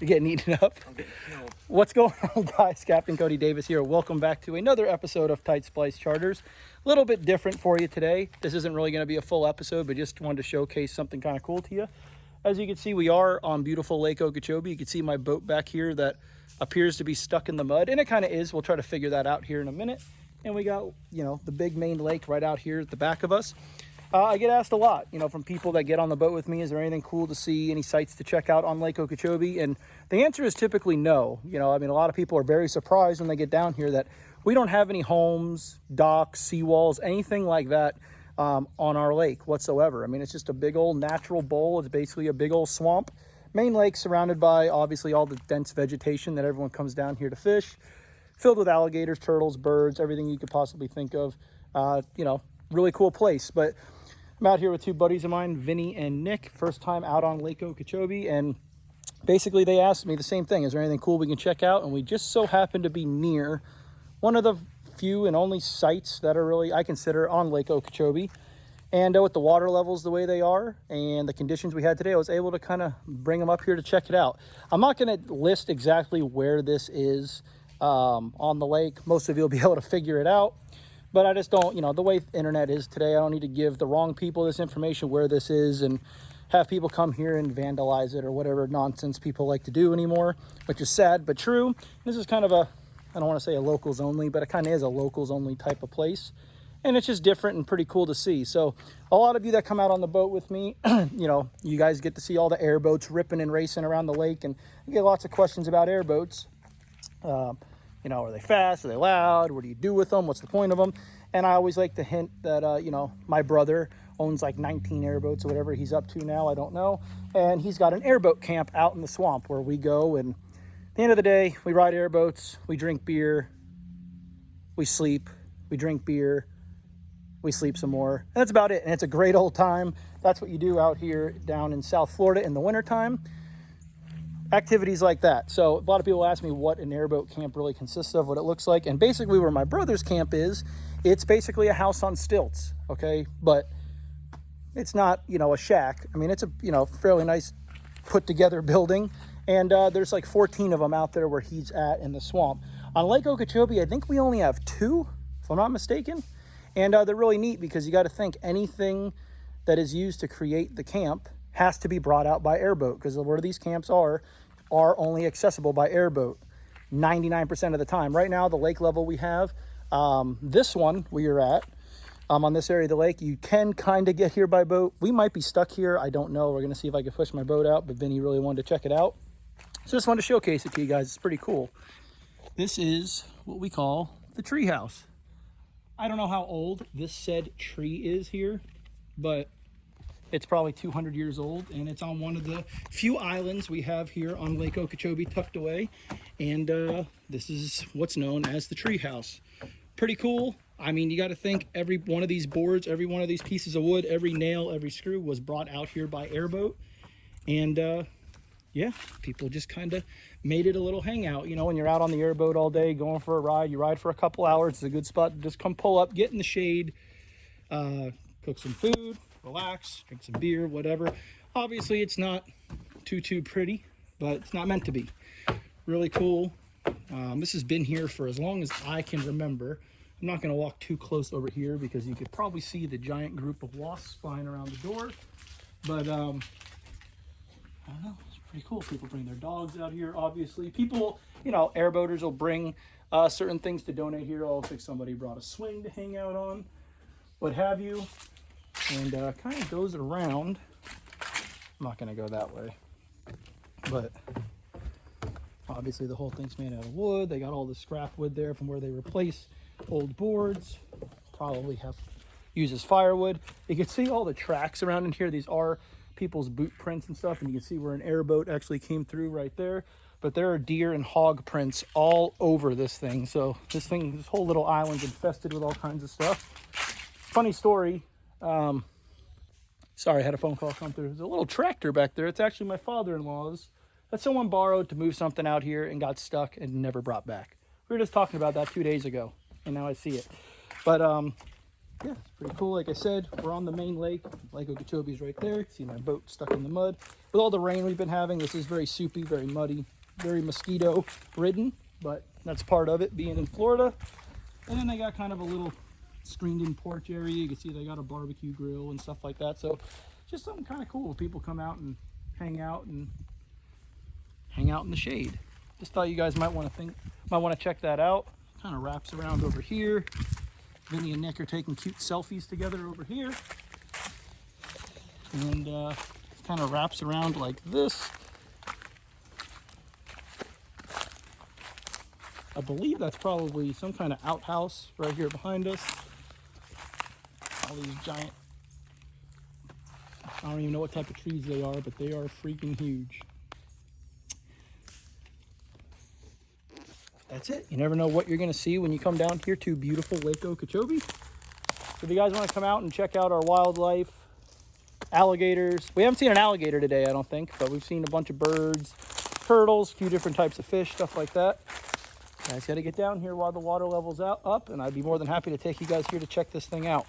You're getting eaten up. I'm getting killed. What's going on, guys? Captain Cody Davis here. Welcome back to another episode of Tight Splice Charters. A little bit different for you today. This isn't really going to be a full episode, but just wanted to showcase something kind of cool to you. As you can see, we are on beautiful Lake Okeechobee. You can see my boat back here that appears to be stuck in the mud, and it kind of is. We'll try to figure that out here in a minute. And we got, the big main lake right out here at the back of us. I get asked a lot, from people that get on the boat with me, is there anything cool to see, any sights to check out on Lake Okeechobee? And the answer is typically no. A lot of people are very surprised when they get down here that we don't have any homes, docks, seawalls, anything like that on our lake whatsoever. It's just a big old natural bowl. It's basically a big old swamp. Main lake surrounded by, obviously, all the dense vegetation that everyone comes down here to fish, filled with alligators, turtles, birds, everything you could possibly think of. Really cool place. But I'm out here with two buddies of mine, Vinny and Nick, first time out on Lake Okeechobee, and basically they asked me the same thing. Is there anything cool we can check out? And we just so happen to be near one of the few and only sites that are really, I consider, on Lake Okeechobee. And with the water levels the way they are and the conditions we had today, I was able to kind of bring them up here to check it out. I'm not going to list exactly where this is on the lake. Most of you will be able to figure it out. But I just don't, the way the internet is today, I don't need to give the wrong people this information where this is and have people come here and vandalize it or whatever nonsense people like to do anymore, which is sad but true. This is kind of I don't want to say a locals only, but it kind of is a locals only type of place. And it's just different and pretty cool to see. So a lot of you that come out on the boat with me, you guys get to see all the airboats ripping and racing around the lake. And you get lots of questions about airboats. Are they fast? Are they loud? What do you do with them? What's the point of them? And I always like to hint that, my brother owns like 19 airboats or whatever he's up to now. I don't know. And he's got an airboat camp out in the swamp where we go. And at the end of the day, we ride airboats, we drink beer, we sleep, we drink beer, we sleep some more. And that's about it. And it's a great old time. That's what you do out here down in South Florida in the wintertime. Activities like that. So a lot of people ask me what an airboat camp really consists of, what it looks like. And basically where my brother's camp is, it's basically a house on stilts, okay? But it's not, a shack. It's a, fairly nice put together building. And there's like 14 of them out there where he's at in the swamp. On Lake Okeechobee, I think we only have 2, if I'm not mistaken. And they're really neat because you got to think anything that is used to create the camp has to be brought out by airboat, because where these camps are only accessible by airboat 99% of the time. Right now, the lake level we have, this one we are at, on this area of the lake, you can kind of get here by boat. We might be stuck here. I don't know. We're going to see if I can push my boat out, but Vinny really wanted to check it out. So just wanted to showcase it to you guys. It's pretty cool. This is what we call the tree house. I don't know how old this said tree is here, but it's probably 200 years old, and it's on one of the few islands we have here on Lake Okeechobee tucked away. And this is what's known as the tree house. Pretty cool. You got to think every one of these boards, every one of these pieces of wood, every nail, every screw was brought out here by airboat. And people just kind of made it a little hangout. When you're out on the airboat all day going for a ride, you ride for a couple hours. It's a good spot to just come pull up, get in the shade, cook some food, relax, drink some beer, whatever. Obviously, it's not too pretty, but it's not meant to be. Really cool. This has been here for as long as I can remember. I'm not going to walk too close over here because you could probably see the giant group of wasps flying around the door. But, I don't know. It's pretty cool. People bring their dogs out here, obviously. People, airboaters will bring certain things to donate here. I think somebody brought a swing to hang out on, what have you. And kind of goes around. I'm not going to go that way. But obviously the whole thing's made out of wood. They got all the scrap wood there from where they replace old boards. Probably have uses firewood. You can see all the tracks around in here. These are people's boot prints and stuff. And you can see where an airboat actually came through right there. But there are deer and hog prints all over this thing. So this whole little island's infested with all kinds of stuff. Funny story. Sorry, I had a phone call come through. There's a little tractor back there. It's actually my father-in-law's that someone borrowed to move something out here and got stuck and never brought back. We were just talking about that 2 days ago, and now I see it. But yeah, it's pretty cool. Like I said, we're on the main lake. Lake Okeechobee is right there. You can see my boat stuck in the mud. With all the rain we've been having, this is very soupy, very muddy, very mosquito ridden, but that's part of it being in Florida. And then they got kind of a little screened in porch area. You can see they got a barbecue grill and stuff like that. So just something kind of cool. People come out and hang out in the shade. Just thought you guys might want to check that out. Kind of wraps around over here. Vinny and Nick are taking cute selfies together over here. And kind of wraps around like this. I believe that's probably some kind of outhouse right here behind us. All these giant, I don't even know what type of trees they are, but they are freaking huge. That's it. You never know what you're going to see when you come down here to beautiful Lake Okeechobee. So if you guys want to come out and check out our wildlife, alligators. We haven't seen an alligator today, I don't think, but we've seen a bunch of birds, turtles, a few different types of fish, stuff like that. You guys got to get down here while the water level's up, and I'd be more than happy to take you guys here to check this thing out.